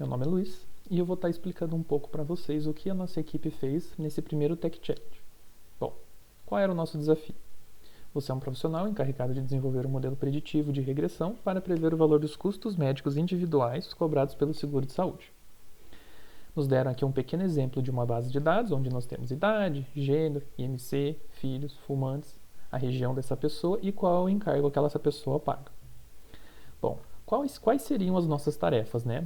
meu nome é Luiz e eu vou estar explicando um pouco para vocês o que a nossa equipe fez nesse primeiro Tech Challenge. Bom, qual era o nosso desafio? Você é um profissional encarregado de desenvolver um modelo preditivo de regressão para prever o valor dos custos médicos individuais cobrados pelo seguro de saúde. Nos deram aqui um pequeno exemplo de uma base de dados onde nós temos idade, gênero, IMC, filhos, fumantes, a região dessa pessoa e qual é o encargo que essa pessoa paga. Bom, quais seriam as nossas tarefas, né?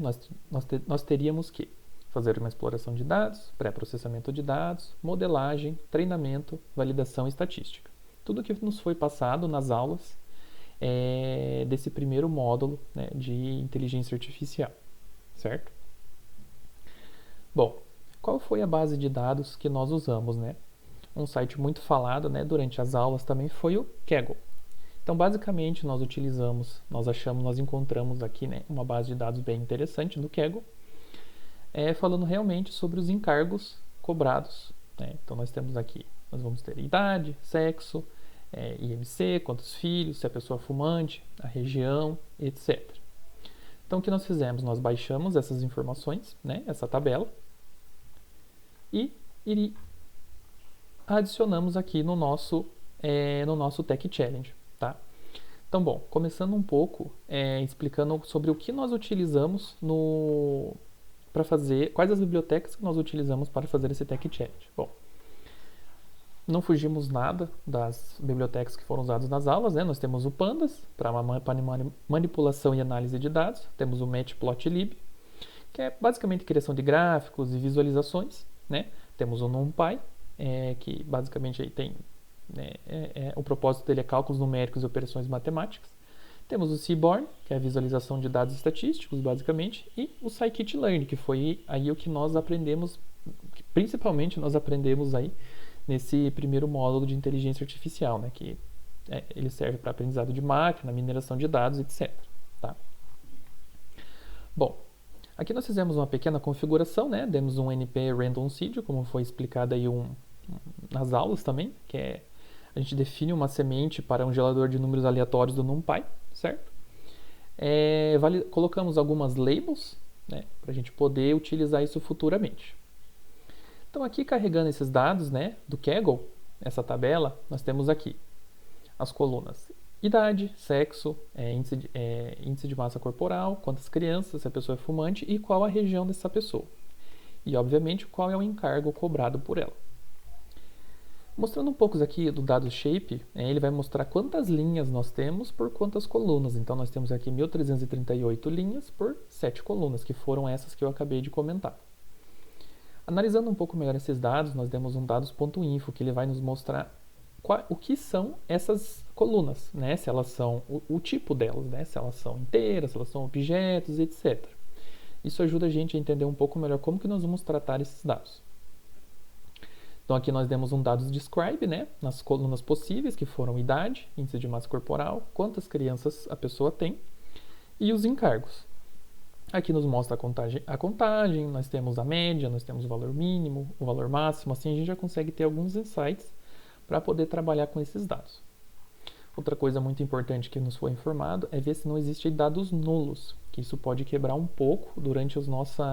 Nós teríamos que fazer uma exploração de dados, pré-processamento de dados, modelagem, treinamento, validação e estatística. Tudo que nos foi passado nas aulas desse primeiro módulo, né, de inteligência artificial, certo? Bom, qual foi a base de dados que nós usamos, né? Um site muito falado, né, durante as aulas também foi o Kaggle. Então, basicamente, nós encontramos aqui, né, uma base de dados bem interessante do Kaggle, falando realmente sobre os encargos cobrados, né? Então, nós vamos ter idade, sexo, IMC, quantos filhos, se a pessoa é fumante, a região, etc. Então, o que nós fizemos? Nós baixamos essas informações, né, essa tabela, e adicionamos aqui no nosso Tech Challenge, tá? Então, bom, começando um pouco explicando sobre o que nós utilizamos para fazer, quais as bibliotecas que nós utilizamos para fazer esse Tech Challenge. Bom, não fugimos nada das bibliotecas que foram usadas nas aulas, né? Nós temos o Pandas para manipulação e análise de dados, temos o Matplotlib, que é basicamente criação de gráficos e visualizações, né? Temos o NumPy, que basicamente aí tem, né, o propósito dele é cálculos numéricos e operações matemáticas. Temos o Seaborn, que é a visualização de dados estatísticos, basicamente, e o Scikit-learn, que foi aí o que nós aprendemos, principalmente nós aprendemos aí nesse primeiro módulo de inteligência artificial, né, que ele serve para aprendizado de máquina, mineração de dados, etc. Tá? Bom, aqui nós fizemos uma pequena configuração, né, demos um NP Random Seed, como foi explicado aí nas aulas também, que a gente define uma semente para um gerador de números aleatórios do NumPy, certo? Colocamos algumas labels, né, para a gente poder utilizar isso futuramente. Então aqui carregando esses dados, né, do Kaggle, essa tabela, nós temos aqui as colunas idade, sexo, índice de massa corporal, quantas crianças, se a pessoa é fumante e qual a região dessa pessoa. E obviamente qual é o encargo cobrado por ela. Mostrando um pouco aqui do dado shape, ele vai mostrar quantas linhas nós temos por quantas colunas. Então nós temos aqui 1338 linhas por 7 colunas, que foram essas que eu acabei de comentar. Analisando um pouco melhor esses dados, nós demos um dados.info, que ele vai nos mostrar o que são essas colunas, né? Se elas são o tipo delas, né? Se elas são inteiras, se elas são objetos, etc. Isso ajuda a gente a entender um pouco melhor como que nós vamos tratar esses dados. Então aqui nós demos um dados describe, né? Nas colunas possíveis, que foram idade, índice de massa corporal, quantas crianças a pessoa tem e os encargos. Aqui nos mostra a contagem, nós temos a média, nós temos o valor mínimo, o valor máximo, assim a gente já consegue ter alguns insights para poder trabalhar com esses dados. Outra coisa muito importante que nos foi informado é ver se não existem dados nulos, que isso pode quebrar um pouco durante o nosso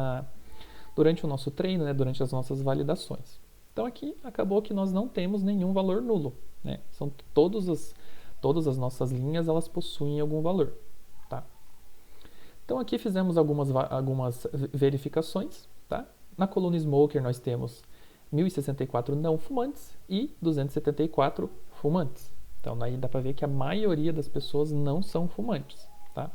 treino, né, durante as nossas validações. Então aqui acabou que nós não temos nenhum valor nulo, né? São todas as nossas linhas, elas possuem algum valor, tá? Então aqui fizemos algumas verificações, tá? Na coluna Smoker nós temos 1064 não fumantes e 274 fumantes. Então aí dá para ver que a maioria das pessoas não são fumantes, tá?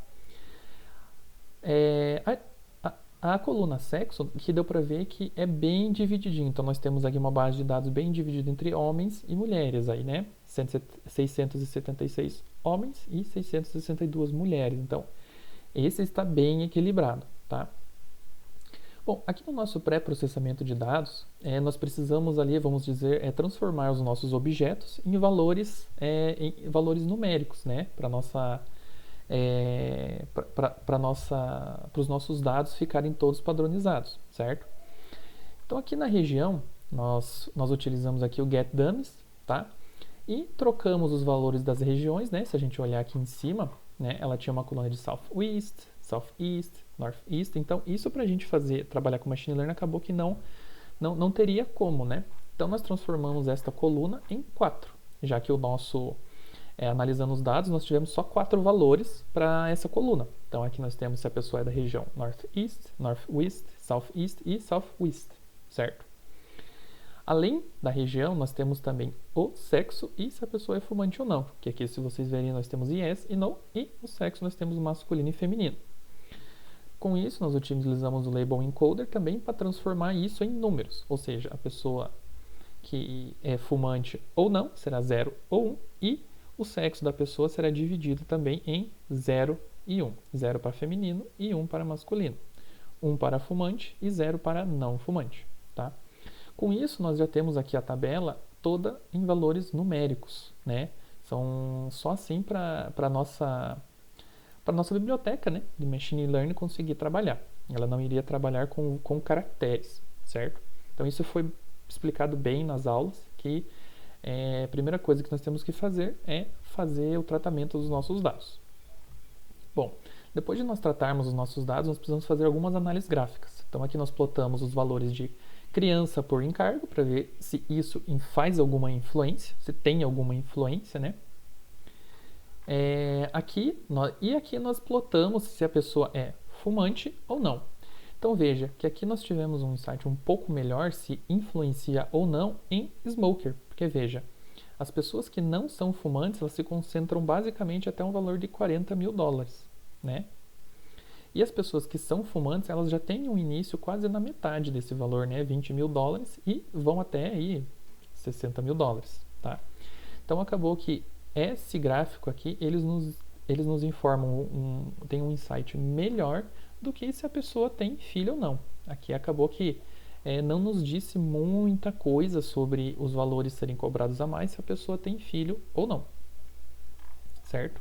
A coluna sexo, que deu para ver que é bem divididinho. Então nós temos aqui uma base de dados bem dividida entre homens e mulheres aí, né? 676 homens e 662 mulheres. Então esse está bem equilibrado, tá? Bom, aqui no nosso pré-processamento de dados, nós precisamos ali, vamos dizer, transformar os nossos objetos em valores numéricos, né? Para os nossos dados ficarem todos padronizados, certo? Então aqui na região, nós utilizamos aqui o getDummies, tá? E trocamos os valores das regiões, né? Se a gente olhar aqui em cima, né? Ela tinha uma coluna de Southwest, southeast, northeast. Então, isso para a gente trabalhar com machine learning acabou que não teria como, né? Então, nós transformamos esta coluna em 4, já que analisando os dados, nós tivemos só 4 valores para essa coluna. Então, aqui nós temos se a pessoa é da região northeast, northwest, southeast e southwest, certo? Além da região, nós temos também o sexo e se a pessoa é fumante ou não. Que aqui, se vocês verem, nós temos yes e no, e o sexo nós temos masculino e feminino. Com isso, nós utilizamos o label encoder também para transformar isso em números. Ou seja, a pessoa que é fumante ou não será 0 ou 1 e o sexo da pessoa será dividido também em 0 e 1. 0 para feminino e 1 para masculino. 1 para fumante e 0 para não fumante, tá? Com isso, nós já temos aqui a tabela toda em valores numéricos, né? São só assim para a nossa biblioteca, né, de Machine Learning conseguir trabalhar. Ela não iria trabalhar com caracteres, certo? Então, isso foi explicado bem nas aulas, que a primeira coisa que nós temos que fazer é fazer o tratamento dos nossos dados. Bom, depois de nós tratarmos os nossos dados, nós precisamos fazer algumas análises gráficas. Então, aqui nós plotamos os valores de criança por encargo, para ver se isso faz alguma influência, se tem alguma influência, né? Aqui nós plotamos se a pessoa é fumante ou não. Então veja que aqui nós tivemos um insight um pouco melhor se influencia ou não em smoker, porque veja, as pessoas que não são fumantes, elas se concentram basicamente até um valor de $40 mil, né? E as pessoas que são fumantes, elas já têm um início quase na metade desse valor, né? $20 mil e vão até aí $60 mil, tá? Então acabou que esse gráfico aqui, eles nos informam, tem um insight melhor do que se a pessoa tem filho ou não. Aqui acabou que não nos disse muita coisa sobre os valores serem cobrados a mais se a pessoa tem filho ou não, certo?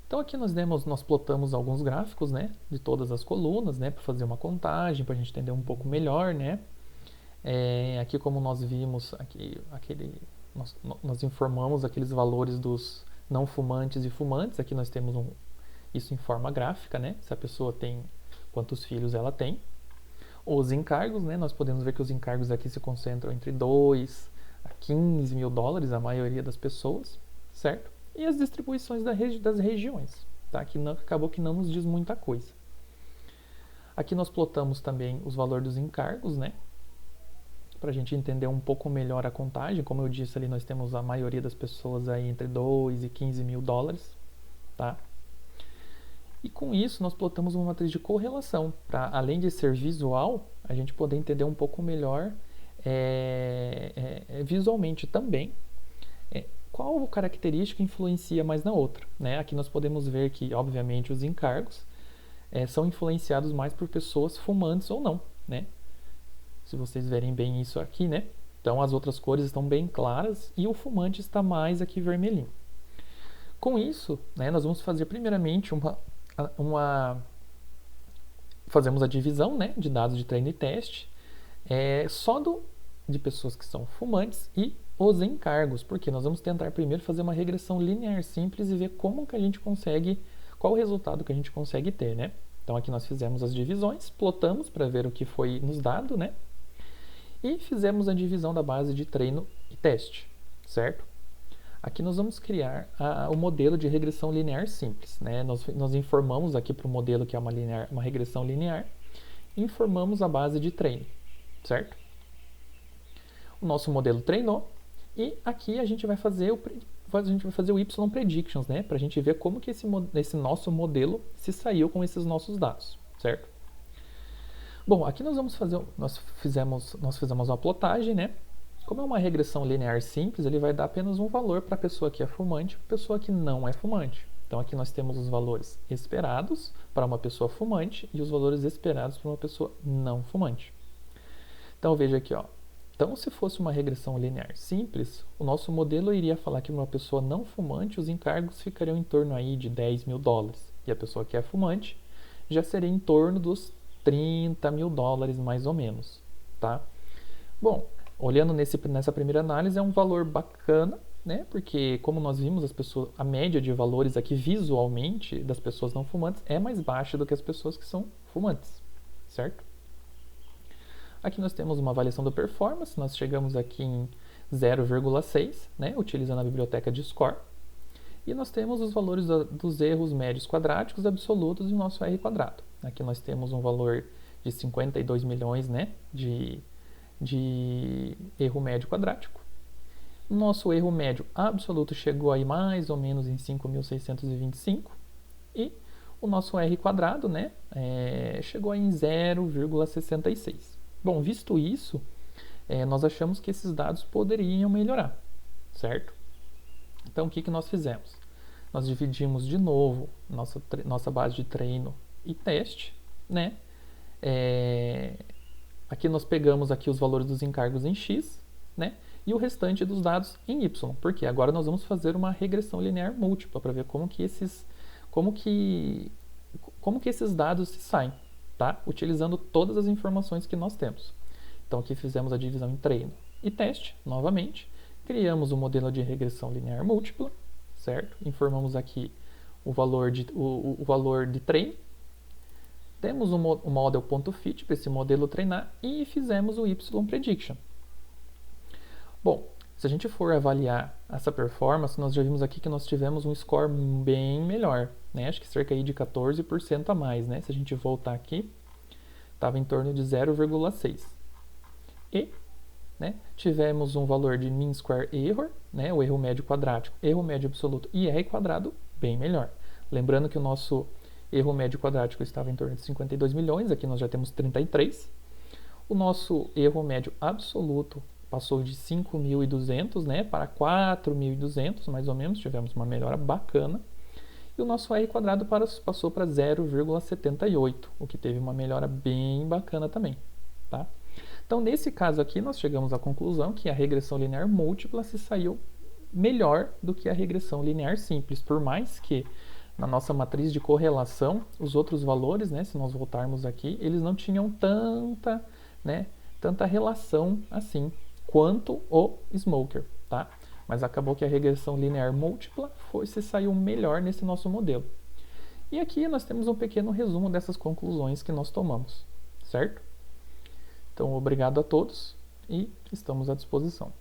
Então aqui nós plotamos alguns gráficos, né, de todas as colunas, né, para fazer uma contagem, para a gente entender um pouco melhor, né. Aqui como nós vimos, nós informamos aqueles valores dos não fumantes e fumantes. Aqui nós temos isso em forma gráfica, né, se a pessoa tem, quantos filhos ela tem. Os encargos, né, nós podemos ver que os encargos aqui se concentram entre 2 a 15 mil dólares, a maioria das pessoas, certo? E as distribuições das regiões, tá? Que acabou que não nos diz muita coisa. Aqui nós plotamos também os valores dos encargos, né? Para a gente entender um pouco melhor a contagem. Como eu disse ali, nós temos a maioria das pessoas aí entre 2 e 15 mil dólares, tá? E com isso nós plotamos uma matriz de correlação, para além de ser visual, a gente poder entender um pouco melhor visualmente também qual característica influencia mais na outra, né? Aqui nós podemos ver que, obviamente, os encargos são influenciados mais por pessoas fumantes ou não, né? Se vocês verem bem isso aqui, né? Então, as outras cores estão bem claras e o fumante está mais aqui vermelhinho. Com isso, né, nós vamos fazer primeiramente fazemos a divisão, né, de dados de treino e teste só de pessoas que são fumantes e os encargos, porque nós vamos tentar primeiro fazer uma regressão linear simples e ver como que a gente consegue, qual o resultado que a gente consegue ter, né? Então aqui nós fizemos as divisões, plotamos para ver o que foi nos dado, né? E fizemos a divisão da base de treino e teste, certo? Aqui nós vamos criar o modelo de regressão linear simples, né? Nós informamos aqui para o modelo que é uma regressão linear, informamos a base de treino, certo? O nosso modelo treinou. E aqui a gente vai fazer o Y predictions, né? Para a gente ver como que esse nosso modelo se saiu com esses nossos dados, certo? Bom, aqui nós fizemos uma plotagem, né? Como é uma regressão linear simples, ele vai dar apenas um valor para a pessoa que é fumante e para a pessoa que não é fumante. Então aqui nós temos os valores esperados para uma pessoa fumante e os valores esperados para uma pessoa não fumante. Então veja aqui, ó. Então, se fosse uma regressão linear simples, o nosso modelo iria falar que uma pessoa não fumante, os encargos ficariam em torno aí de $10 mil. E a pessoa que é fumante já seria em torno dos $30 mil, mais ou menos, tá? Bom, olhando nessa primeira análise, é um valor bacana, né? Porque como nós vimos, a média de valores aqui visualmente das pessoas não fumantes é mais baixa do que as pessoas que são fumantes, certo? Aqui nós temos uma avaliação da performance, nós chegamos aqui em 0,6, né? Utilizando a biblioteca de score. E nós temos os valores dos erros médios quadráticos absolutos do nosso R quadrado. Aqui nós temos um valor de 52 milhões, né, de erro médio quadrático. O nosso erro médio absoluto chegou aí mais ou menos em 5.625 e o nosso R quadrado, né, chegou aí em 0,66. Bom, visto isso, nós achamos que esses dados poderiam melhorar, certo? Então, o que nós fizemos? Nós dividimos de novo nossa base de treino e teste, né? Aqui nós pegamos aqui os valores dos encargos em X, né? E o restante dos dados em Y, porque agora nós vamos fazer uma regressão linear múltipla para ver como que esses dados se saem, tá? Utilizando todas as informações que nós temos. Então aqui fizemos a divisão em treino e teste, novamente. Criamos o modelo de regressão linear múltipla, certo? Informamos aqui o valor de treino. Temos o model.fit para esse modelo treinar e fizemos o y-prediction. Bom, se a gente for avaliar essa performance, nós já vimos aqui que nós tivemos um score bem melhor, né? Acho que cerca aí de 14% a mais, né? Se a gente voltar aqui, estava em torno de 0,6. E né, tivemos um valor de mean square error, né, o erro médio quadrático, erro médio absoluto e R quadrado bem melhor. Lembrando que o nosso erro médio quadrático estava em torno de 52 milhões, aqui nós já temos 33. O nosso erro médio absoluto passou de 5.200, né, para 4.200, mais ou menos, tivemos uma melhora bacana. E o nosso R quadrado passou para 0,78, o que teve uma melhora bem bacana também, tá? Então, nesse caso aqui, nós chegamos à conclusão que a regressão linear múltipla se saiu melhor do que a regressão linear simples, por mais que na nossa matriz de correlação, os outros valores, né, se nós voltarmos aqui, eles não tinham tanta relação assim quanto o Smoker, tá? Mas acabou que a regressão linear múltipla se saiu melhor nesse nosso modelo. E aqui nós temos um pequeno resumo dessas conclusões que nós tomamos, certo? Então, obrigado a todos e estamos à disposição.